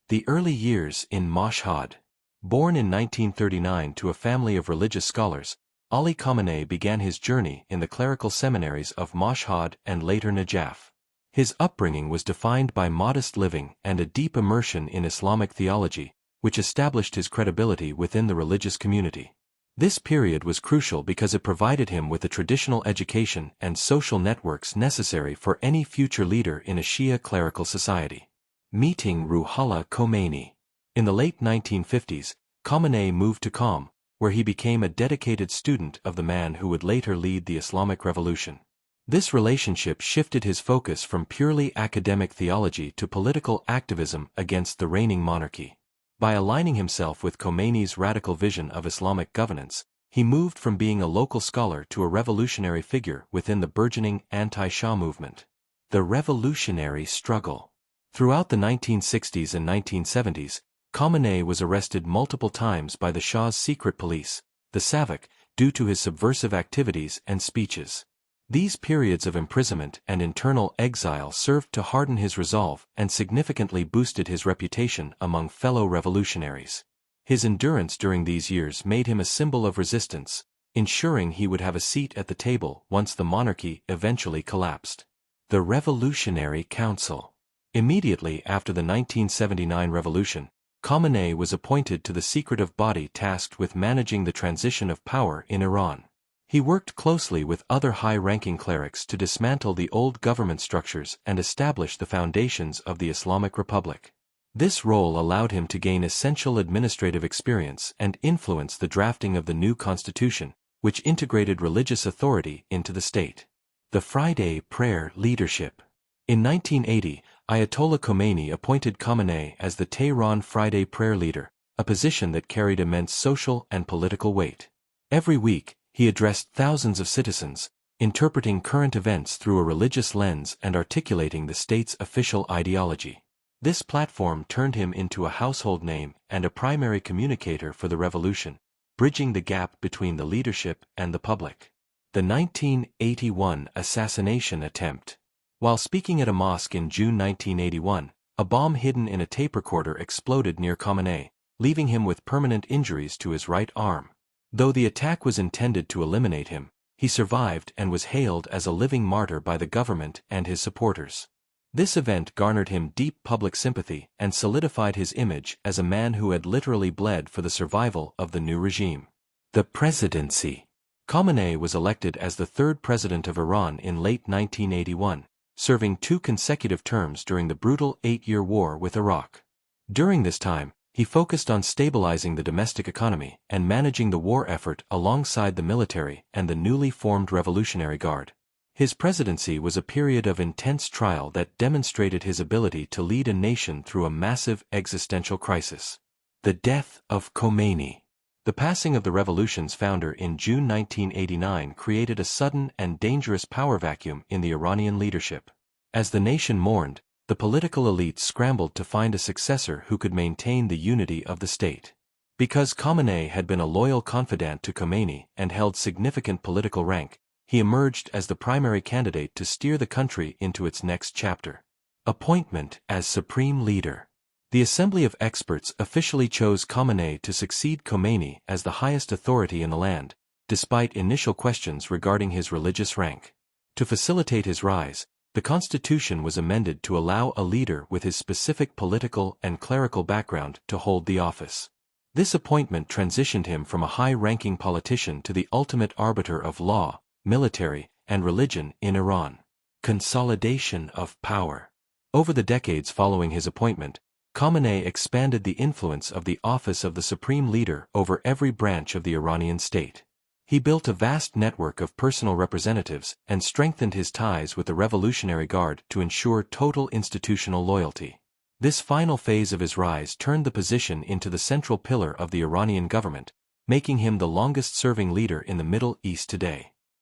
The early years in Mashhad. Born in 1939 to a family of religious scholars, Ali Khamenei began his journey in the clerical seminaries of Mashhad and later Najaf. His upbringing was defined by modest living and a deep immersion in Islamic theology, which established his credibility within the religious community. This period was crucial because it provided him with the traditional education and social networks necessary for any future leader in a Shia clerical society. Meeting Ruhollah Khomeini. In the late 1950s, Khamenei moved to Qom, where he became a dedicated student of the man who would later lead the Islamic Revolution. This relationship shifted his focus from purely academic theology to political activism against the reigning monarchy. By aligning himself with Khomeini's radical vision of Islamic governance, he moved from being a local scholar to a revolutionary figure within the burgeoning anti-Shah movement. The revolutionary struggle. Throughout the 1960s and 1970s, Khamenei was arrested multiple times by the Shah's secret police, the Savak, due to his subversive activities and speeches. These periods of imprisonment and internal exile served to harden his resolve and significantly boosted his reputation among fellow revolutionaries. His endurance during these years made him a symbol of resistance, ensuring he would have a seat at the table once the monarchy eventually collapsed. The Revolutionary Council. Immediately after the 1979 revolution, Khamenei was appointed to the secretive body tasked with managing the transition of power in Iran. He worked closely with other high-ranking clerics to dismantle the old government structures and establish the foundations of the Islamic Republic. This role allowed him to gain essential administrative experience and influence the drafting of the new constitution, which integrated religious authority into the state. The Friday Prayer Leadership. In 1980, Ayatollah Khomeini appointed Khamenei as the Tehran Friday Prayer Leader, a position that carried immense social and political weight. Every week, he addressed thousands of citizens, interpreting current events through a religious lens and articulating the state's official ideology. This platform turned him into a household name and a primary communicator for the revolution, bridging the gap between the leadership and the public. The 1981 assassination attempt. While speaking at a mosque in June 1981, a bomb hidden in a tape recorder exploded near Khamenei, leaving him with permanent injuries to his right arm. Though the attack was intended to eliminate him, he survived and was hailed as a living martyr by the government and his supporters. This event garnered him deep public sympathy and solidified his image as a man who had literally bled for the survival of the new regime. The presidency. Khamenei was elected as the third president of Iran in late 1981, serving 2 consecutive terms during the brutal 8-year war with Iraq. During this time, he focused on stabilizing the domestic economy and managing the war effort alongside the military and the newly formed Revolutionary Guard. His presidency was a period of intense trial that demonstrated his ability to lead a nation through a massive existential crisis. The death of Khomeini. The passing of the revolution's founder in June 1989 created a sudden and dangerous power vacuum in the Iranian leadership. As the nation mourned, the political elite scrambled to find a successor who could maintain the unity of the state. Because Khamenei had been a loyal confidant to Khomeini and held significant political rank, he emerged as the primary candidate to steer the country into its next chapter. Appointment as Supreme Leader. The Assembly of Experts officially chose Khamenei to succeed Khomeini as the highest authority in the land, despite initial questions regarding his religious rank. To facilitate his rise, the constitution was amended to allow a leader with his specific political and clerical background to hold the office. This appointment transitioned him from a high-ranking politician to the ultimate arbiter of law, military, and religion in Iran. Consolidation of power. Over the decades following his appointment, Khamenei expanded the influence of the office of the supreme leader over every branch of the Iranian state. He built a vast network of personal representatives and strengthened his ties with the Revolutionary Guard to ensure total institutional loyalty. This final phase of his rise turned the position into the central pillar of the Iranian government, making him the longest-serving leader in the Middle East today.